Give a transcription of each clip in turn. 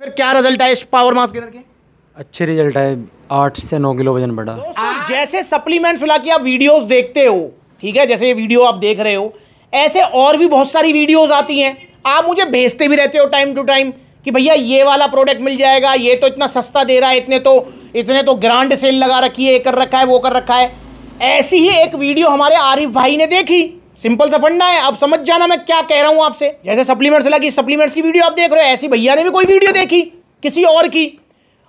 फिर क्या रिजल्ट है इस पावर मास गेनर के? अच्छे रिजल्ट है, 8 से 9 किलो वजन बढ़ा। दोस्तों जैसे सप्लीमेंट्स मिला के आप वीडियोस देखते हो, ठीक है, जैसे ये वीडियो आप देख रहे हो, ऐसे और भी बहुत सारी वीडियोस आती हैं। आप मुझे भेजते भी रहते हो टाइम टू टाइम कि भैया ये वाला प्रोडक्ट मिल जाएगा, ये तो इतना सस्ता दे रहा है, इतने तो ग्रांड सेल लगा रखी है, ये कर रखा है, वो कर रखा है। ऐसी ही एक वीडियो हमारे आरिफ भाई ने देखी। सिंपल सा फंडा है, अब समझ जाना मैं क्या कह रहा हूं आपसे। जैसे सप्लीमेंट्स लगी, सप्लीमेंट्स की वीडियो आप देख रहे हो, ऐसी भैया ने भी कोई वीडियो देखी किसी और की,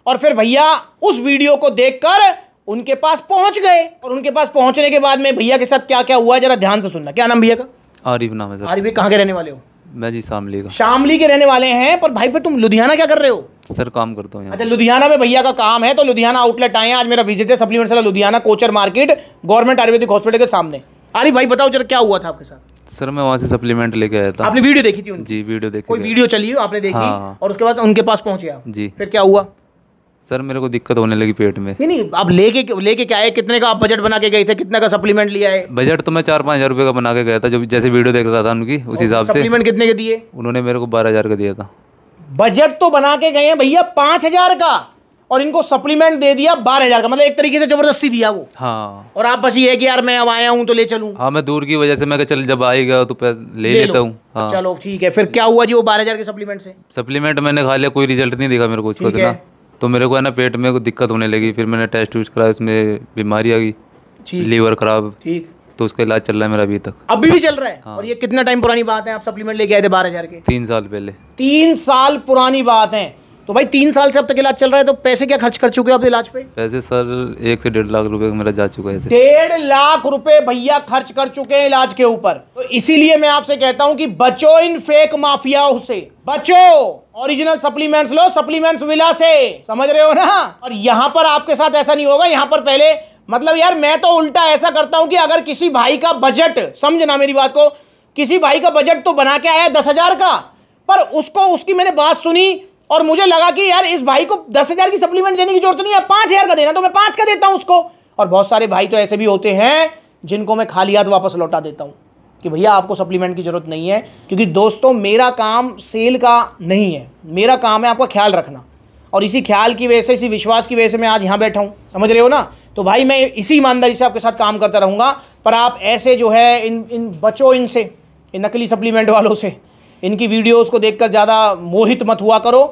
और फिर भैया उस वीडियो को देखकर उनके पास पहुंच गए। और उनके पास पहुंचने के बाद में भैया के साथ क्या क्या हुआ जरा ध्यान से सुनना। क्या नाम भैया का? आरिफ नाम है सर। आरिफ, कहाँ के रहने वाले हो? मैं जी शामली का। शामली के रहने वाले हैं, पर भाई फिर तुम लुधियाना क्या कर रहे हो? सर काम करता हूँ। अच्छा, लुधियाना में भैया का काम है, तो लुधियाना आउटलेट आए हैं। आज मेरा विजिट है सप्लीमेंट्स वाला Ludhiana, Kochar market, government Ayurvedic hospital के सामने। आरिफ भाई बताओ जरा क्या हुआ था आपके साथ? सर मैं वहाँ से सप्लीमेंट लेके आया था। आपने वीडियो देखी थी उनकी? जी वीडियो देखी। कोई वीडियो चली हो आपने देखी? हाँ। और उसके बाद उनके पास पहुंचे आप? जी। फिर क्या हुआ? सर मेरे को दिक्कत होने लगी पेट में। नहीं, आप लेके क्या आए? कितने का आप बजट बना के गए थे? कितने का सप्लीमेंट लिया है? बजट तो मैं 4-5 हज़ार रुपये का बना के गया था, जो जैसे वीडियो देख रहा था उनकी उस हिसाब से। सप्लीमेंट कितने के दिए उन्होंने मेरे को 12,000 का दिया था। बजट तो बना के गए हैं भैया 5,000 का, और इनको सप्लीमेंट दे दिया 12,000 का। मतलब एक तरीके से जबरदस्ती दिया वो। हाँ। और आप बस ये है कि यार मैं अब आया हूँ तो ले चलूँ। हाँ मैं दूर की वजह से मैं चल जब आएगा तो ले लेता हूँ। हाँ चलो ठीक है। फिर क्या हुआ जी वो 12,000 के सप्लीमेंट से? सप्लीमेंट मैंने खा लिया, कोई रिजल्ट नहीं दिखा मेरे को उसका ना। तो मेरे को है ना पेट में कुछ दिक्कत होने लगी। फिर मैंने टेस्ट वेस्ट कराया, इसमें बीमारी आ गई, लीवर खराब। ठीक। तो उसका इलाज चल रहा है मेरा अभी तक। अभी भी चल रहा है? हाँ। और ये कितना टाइम पुरानी बात है आप सप्लीमेंट लेके आए थे 12,000 के? 3 साल पहले। 3 साल पुरानी बात है। तो भाई 3 साल से अब तक इलाज चल रहा है, तो पैसे क्या खर्च कर चुके हो आप इलाज पे? पैसे सर 1 से 1.5 लाख रुपए मेरा जा चुका है। 1.5 लाख रुपए भैया खर्च कर चुके हैं इलाज के ऊपर। तो इसीलिए मैं आपसे कहता हूं कि बचो इन फेक माफियाओं से, बचो। ओरिजिनल सप्लीमेंट्स लो, सप्लीमेंट्स विला से, समझ रहे हो ना? और यहां पर आपके साथ ऐसा नहीं होगा। यहां पर पहले मतलब यार मैं तो उल्टा ऐसा करता हूं कि अगर किसी भाई का बजट, समझना मेरी बात को, किसी भाई का बजट तो बना के आया 10,000 का, पर उसकी मैंने बात सुनी और मुझे लगा कि यार इस भाई को 10,000 की सप्लीमेंट देने की जरूरत नहीं है, 5,000 का देना, तो मैं 5 का देता हूं उसको। और बहुत सारे भाई तो ऐसे भी होते हैं जिनको मैं खाली हाथ वापस लौटा देता हूं कि भैया आपको सप्लीमेंट की जरूरत नहीं है। क्योंकि दोस्तों मेरा काम सेल का नहीं है, मेरा काम है आपका ख्याल रखना। और इसी ख्याल की वजह से, इसी विश्वास की वजह से मैं आज यहाँ बैठा हूँ, समझ रहे हो ना? तो भाई मैं इसी ईमानदारी से आपके साथ काम करता रहूँगा। पर आप ऐसे जो है इन बचो इनसे, इन नकली सप्लीमेंट वालों से। इनकी वीडियोस को देखकर ज़्यादा मोहित मत हुआ करो,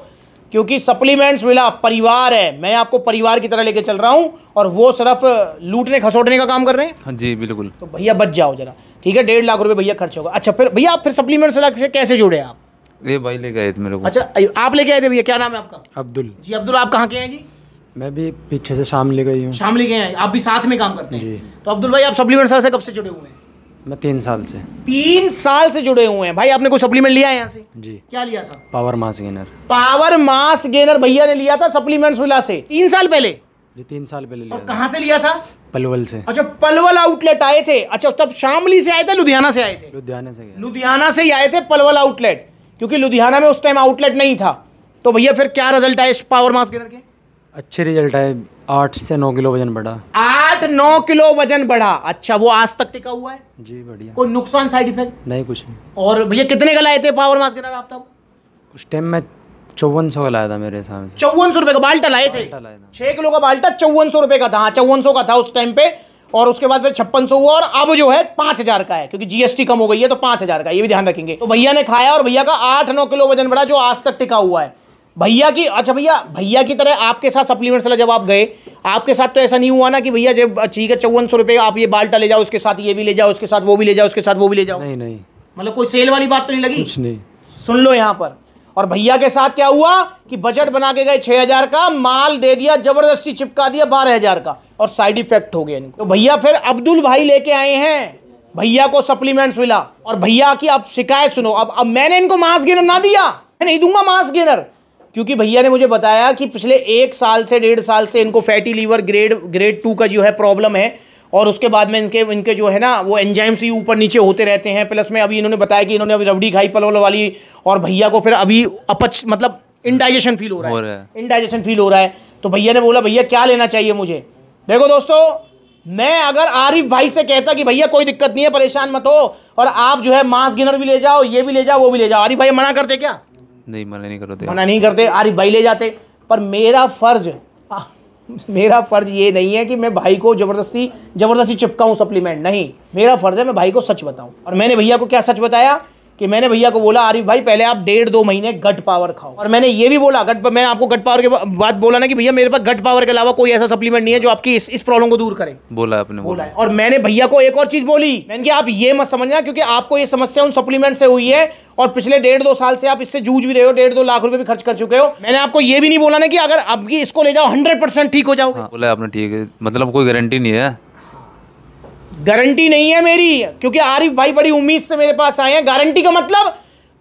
क्योंकि सप्लीमेंट्स विला परिवार है। मैं आपको परिवार की तरह लेके चल रहा हूँ, और वो सिर्फ लूटने खसोटने का काम कर रहे हैं। हाँ जी बिल्कुल। तो भैया बच जाओ जरा, ठीक है? 1.5 लाख रुपए भैया खर्च होगा। अच्छा फिर भैया आप फिर सप्लीमेंट्स विला से कैसे जुड़े आप? ये भाई लेके आए थे मेरे को। अच्छा आप लेके आए थे भैया? क्या नाम है आपका? अब्दुल जी। अब्दुल, आप कहाँ के हैं जी? मैं भी पीछे से शामली गई हूँ। शामली के हैं? आप भी साथ में काम करते हैं जी। तो अब्दुल भाई आप सप्लीमेंट्स से कब से जुड़े हुए हैं? मैं 3 साल से। 3 साल से जुड़े हुए हैं। भाई आपने कोई सप्लीमेंट लिया है यहाँ से? जी। क्या लिया था? Power mass gainer. Power mass gainer भैया ने लिया था सप्लीमेंट्स विला से 3 साल पहले? जी 3 साल पहले लिया और था। कहाँ से लिया था? पलवल से। अच्छा, पलवल आउटलेट आए थे। अच्छा, तब शामली से आए थे, लुधियाना से आए थे? लुधियाना से गया। लुधियाना से ही आए थे पलवल आउटलेट, क्योंकि लुधियाना में उस टाइम आउटलेट नहीं था। तो भैया फिर क्या रिजल्ट आए इस पावर मास गेनर के? अच्छे रिजल्ट है, 8 से 9 किलो वजन बढ़ा। 8-9 किलो वजन बढ़ा। अच्छा, वो आज तक टिका हुआ है? जी बढ़िया। कोई नुकसान, साइड इफेक्ट? नहीं, कुछ नहीं। और भैया कितने का लाए थे पावर मास गेनर आप तब? उस टाइम मैं 5400 का लाया था मेरे हिसाब से। 5400 रुपए का बाल्टा लाए थे? 6 किलो का बाल्टा 5400 रुपए का था। हाँ 5400 का था उस टाइम पे। और उसके बाद फिर 5600 हुआ, और अब जो है 5,000 का है, क्योंकि जीएसटी कम हो गई है तो 5,000 का, ये भी ध्यान रखेंगे। तो भैया ने खाया और भैया का 8-9 किलो वजन बढ़ा, जो आज तक टिका हुआ है भैया की। अच्छा भैया की तरह आपके साथ सप्लीमेंट्स जब आप गए, आपके साथ तो ऐसा नहीं हुआ ना कि भैया जब ठीक है 5400 रुपये आप ये बाल्टा ले जाओ, उसके साथ ये भी ले जाओ, उसके साथ वो भी ले जाओ, उसके साथ वो भी ले जाओ? नहीं नहीं, मतलब कोई सेल वाली बात तो नहीं लगी? कुछ नहीं। सुन सुन लो यहाँ पर। और भैया के साथ क्या हुआ कि बजट बना के गए 6,000 का, माल दे दिया जबरदस्ती चिपका दिया 12,000 का, और साइड इफेक्ट हो गया इनको। तो भैया फिर अब्दुल भाई लेके आए हैं भैया को सप्लीमेंट्स मिला, और भैया की अब शिकायत सुनो। अब मैंने इनको मास गेनर ना दिया, मैं नहीं दूंगा मास गेनर, क्योंकि भैया ने मुझे बताया कि पिछले 1 साल से 1.5 साल से इनको फैटी लीवर ग्रेड 2 का जो है प्रॉब्लम है, और उसके बाद में इनके जो है ना वो एंजाइम्स ही ऊपर नीचे होते रहते हैं। प्लस में अभी इन्होंने बताया कि इन्होंने अभी रबड़ी खाई पलवल वाली, और भैया को फिर अभी अपच मतलब इंडाइजेशन फील हो रहा है, इंडाइजेशन फील हो रहा है। तो भैया ने बोला भैया क्या लेना चाहिए मुझे? देखो दोस्तों, मैं अगर आरिफ भाई से कहता कि भैया कोई दिक्कत नहीं है, परेशान मत हो, और आप जो है मास गेनर भी ले जाओ, ये भी ले जाओ, वो भी ले जाओ, आरिफ भाई मना करते क्या? नहीं, मना नहीं करते। मना नहीं करते, आरिफ भाई ले जाते। पर मेरा फ़र्ज़ ये नहीं है कि मैं भाई को ज़बरदस्ती चिपकाऊँ सप्लीमेंट, नहीं। मेरा फ़र्ज़ है मैं भाई को सच बताऊँ। और मैंने भैया को क्या सच बताया कि मैंने भैया को बोला आरिफ भाई पहले आप 1.5-2 महीने गट पावर खाओ। और मैंने ये भी बोला मैंने आपको गट पावर के बाद बोला ना कि भैया मेरे पास गट पावर के अलावा कोई ऐसा सप्लीमेंट नहीं है जो आपकी इस प्रॉब्लम को दूर करे। बोला आपने, बोला है। और मैंने भैया को एक और चीज़ बोली, मैंने कहा आप ये मत समझना क्योंकि आपको ये समस्या उन सप्लीमेंट से हुई है और पिछले 1.5-2 साल से आप इससे जूझ भी रहे हो, 1.5-2 लाख रुपए भी खर्च कर चुके हो। मैंने आपको ये भी नहीं बोला ना कि अगर आपकी इसको ले जाओ 100% ठीक हो जाओगे। हाँ, बोला आपने, ठीक है, मतलब कोई गारंटी नहीं है। गारंटी नहीं है मेरी, क्योंकि आरिफ भाई बड़ी उम्मीद से मेरे पास आए हैं। गारंटी का मतलब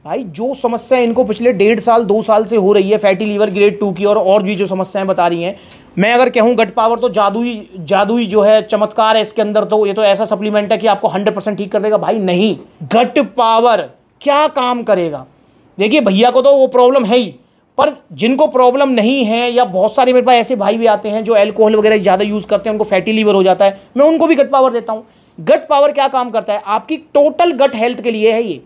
भाई जो समस्या इनको पिछले 1.5-2 साल से हो रही है, फैटी लीवर ग्रेड 2 की और भी जो समस्याएं बता रही हैं, मैं अगर कहूँ गट पावर तो जादुई जो है चमत्कार है इसके अंदर, तो ये तो ऐसा सप्लीमेंट है कि आपको 100% ठीक कर देगा। भाई नहीं, गट पावर क्या काम करेगा? देखिए भैया को तो वो प्रॉब्लम है ही, पर जिनको प्रॉब्लम नहीं है या बहुत सारे मेरे पास ऐसे भाई भी आते हैं जो अल्कोहल वगैरह ज़्यादा यूज़ करते हैं, उनको फैटी लीवर हो जाता है, मैं उनको भी गट पावर देता हूँ। गट पावर क्या काम करता है? आपकी टोटल गट हेल्थ के लिए है ये।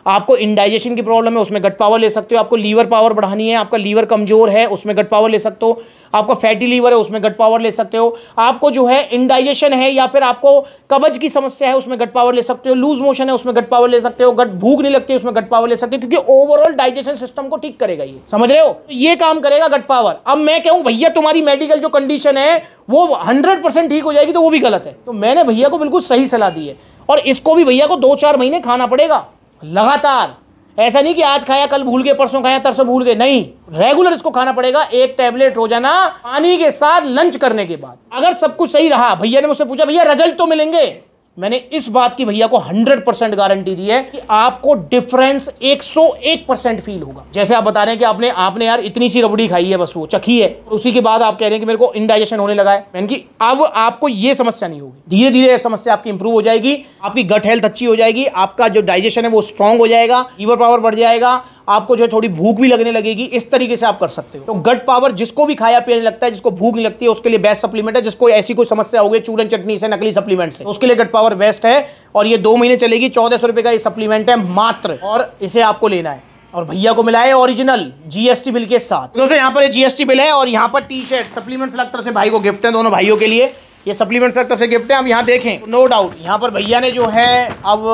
आपको इंडाइजेशन की प्रॉब्लम है, उसमें गट पावर ले सकते हो। आपको लीवर पावर बढ़ानी है, आपका लीवर कमजोर है, उसमें गट पावर ले सकते हो। आपको फैटी लीवर है, उसमें गट पावर ले सकते हो। आपको जो है इंडाइजेशन है या फिर आपको कब्ज की समस्या है, उसमें गट पावर ले सकते हो। लूज मोशन है, उसमें गट पावर ले सकते हो। भूख नहीं लगती, उसमें गट पावर ले सकते हो, क्योंकि ओवरऑल डाइजेशन सिस्टम को ठीक करेगा ये, समझ रहे हो? ये काम करेगा गट पावर। अब मैं कहूँ भैया तुम्हारी मेडिकल जो कंडीशन है वो 100% ठीक हो जाएगी, तो वो भी गलत है। तो मैंने भैया को बिल्कुल सही सलाह दी है, और इसको भी भैया को 2-4 महीने खाना पड़ेगा लगातार। ऐसा नहीं कि आज खाया कल भूल गए, परसों खाया तरसों भूल गए, नहीं, रेगुलर इसको खाना पड़ेगा। 1 टैबलेट रोजाना पानी के साथ लंच करने के बाद। अगर सब कुछ सही रहा, भैया ने मुझसे पूछा भैया रिजल्ट तो मिलेंगे, मैंने इस बात की भैया को 100% गारंटी दी है कि आपको डिफरेंस 101% फील होगा। जैसे आप बता रहे हैं कि आपने यार इतनी सी रबड़ी खाई है, बस वो चखी है, उसी के बाद आप कह रहे हैं कि मेरे को इंडाइजेशन होने लगा है। मैंने कि अब आपको ये समस्या नहीं होगी, धीरे धीरे समस्या आपकी इंप्रूव हो जाएगी, आपकी गट हेल्थ अच्छी हो जाएगी, आपका जो डाइजेशन है वो स्ट्रांग हो जाएगा, लीवर पावर बढ़ जाएगा, आपको जो है थोड़ी भूख भी लगने लगेगी। इस तरीके से आप कर सकते हो। तो गट पावर जिसको भी खाया पिया लगता है, जिसको भूख नहीं लगती है, उसके लिए बेस्ट सप्लीमेंट है। जिसको ऐसी कोई समस्या हो गई चूरन चटनी से, नकली सप्लीमेंट से, उसके लिए गट पावर बेस्ट है। और ये 2 महीने चलेगी। 1400 रुपए का ये सप्लीमेंट है मात्र, और इसे आपको लेना है। और भैया को मिला है ओरिजिनल GST बिल के साथ। दोस्तों यहाँ पर GST बिल है और यहाँ पर टी-शर्ट सप्लीमेंट्स अलग तरफ से भाई को गिफ्ट है, दोनों भाइयों के लिए ये सप्लीमेंट्स अलग तरफ से गिफ्ट है। अब यहाँ देखें, नो डाउट यहाँ पर भैया ने जो है अब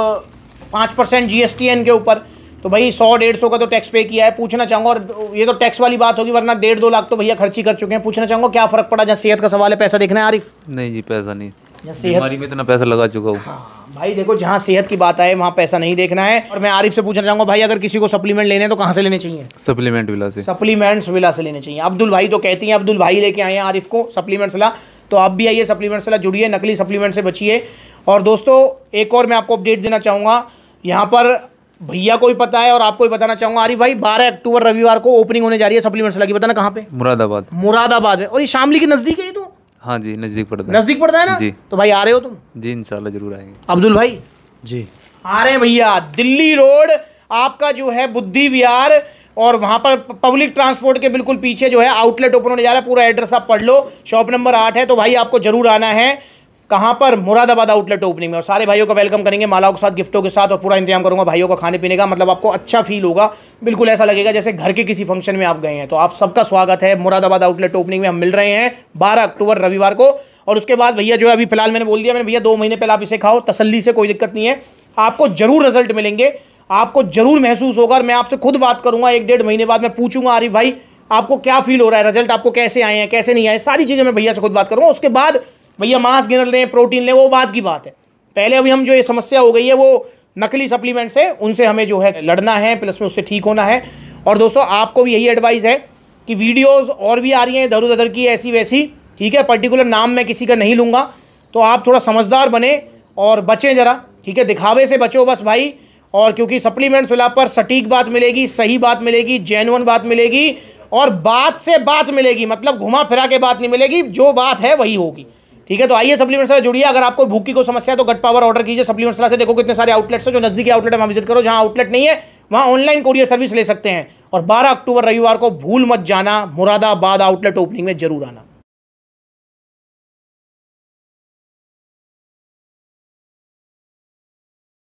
5% GST है इनके ऊपर, तो भाई 100-150 का तो टैक्स पे किया है। पूछना चाहूँगा, और ये तो टैक्स वाली बात होगी, वरना 1.5-2 लाख तो भैया खर्ची कर चुके हैं। पूछना चाहूँगा क्या फ़र्क पड़ा? जहाँ सेहत का सवाल है, पैसा देखना है आरिफ? नहीं जी, पैसा नहीं, सेहत बीमारी में इतना पैसा लगा चुका हूँ। हाँ भाई देखो, जहाँ सेहत की बात आए वहाँ पैसा नहीं देखना है। और मैं आरिफ से पूछना चाहूँगा भाई, अगर किसी को सप्लीमेंट लेने तो कहाँ से लेने चाहिए? सप्लीमेंट विला से। सप्लीमेंट्स विला से लेने चाहिए। अब्दुल भाई तो कहती हैं, अब्दुल भाई लेके आए हैं आरिफ को सप्लीमेंट्स विला, तो आप भी आइए सप्लीमेंट्स विला, जुड़िए, नकली सप्लीमेंट से बचिए। और दोस्तों एक और मैं आपको अपडेट देना चाहूँगा, यहाँ पर भैया को भी पता है और आपको भी बताना चाहूँगा आरिफ भाई, 12 अक्टूबर रविवार को ओपनिंग होने जा रही है सप्लीमेंट्स विला की। बताना कहाँ पे? मुरादाबाद में। और ये शामली के नज़दीक है ये तो? हाँ जी, नज़दीक पड़ता है ना जी। तो भाई आ रहे हो तुम? जी इंशाल्लाह जरूर आएंगे। अब्दुल भाई जी आ रहे हैं भैया, दिल्ली रोड आपका जो है बुद्धि विहार, और वहाँ पर पब्लिक ट्रांसपोर्ट के बिल्कुल पीछे जो है आउटलेट ओपन होने जा रहा है। पूरा एड्रेस आप पढ़ लो, शॉप नंबर 8 है। तो भाई आपको जरूर आना है। कहाँ पर? मुरादाबाद आउटलेट ओपनिंग में। और सारे भाइयों को वेलकम करेंगे मालाओं के साथ, गिफ्टों के साथ, और पूरा इंतजाम करूँगा भाइयों को खाने पीने का। मतलब आपको अच्छा फील होगा, बिल्कुल ऐसा लगेगा जैसे घर के किसी फंक्शन में आप गए हैं। तो आप सबका स्वागत है मुरादाबाद आउटलेट ओपनिंग में। हम मिल रहे हैं 12 अक्टूबर रविवार को। और उसके बाद भैया जो है अभी फिलहाल मैंने बोल दिया, मैंने भैया 2 महीने पहले आप इसे खाओ तसल्ली से, कोई दिक्कत नहीं है, आपको जरूर रिजल्ट मिलेंगे, आपको जरूर महसूस होगा। और मैं आपसे खुद बात करूंगा 1-1.5 महीने बाद, मैं पूछूंगा आरिफ भाई आपको क्या फील हो रहा है, रिजल्ट आपको कैसे आए हैं, कैसे नहीं आए, सारी चीज़ें मैं भैया से खुद बात करूंगा। उसके बाद भैया मांस गिनर लें, प्रोटीन लें, वो बात की बात है। पहले अभी हम जो ये समस्या हो गई है वो नकली सप्लीमेंट्स है, उनसे हमें जो है लड़ना है, प्लस में उससे ठीक होना है। और दोस्तों आपको भी यही एडवाइस है कि वीडियोज़ और भी आ रही हैं इधर उधर की, ऐसी वैसी, ठीक है, पर्टिकुलर नाम मैं किसी का नहीं लूँगा। तो आप थोड़ा समझदार बने और बचें ज़रा, ठीक है, दिखावे से बचो बस भाई। और क्योंकि सप्लीमेंट्स विला पर सटीक बात मिलेगी, सही बात मिलेगी, जेन्युइन बात मिलेगी, और बात से बात मिलेगी, मतलब घुमा फिरा के बात नहीं मिलेगी, जो बात है वही होगी, ठीक है। तो आइए सप्लीमेंट्स से जुड़िए। अगर आपको भूख की कोई समस्या है तो गट पावर ऑर्डर कीजिए सप्लीमेंट्स से। देखो कितने सारे आउटलेट्स हैं, जो नज़दीकी आउटलेट है वहाँ विजिट करो, जहाँ आउटलेट नहीं है वहाँ ऑनलाइन कोरियर सर्विस ले सकते हैं। और 12 अक्टूबर रविवार को भूल मत जाना, मुरादाबाद आउटलेट ओपनिंग में जरूर आना।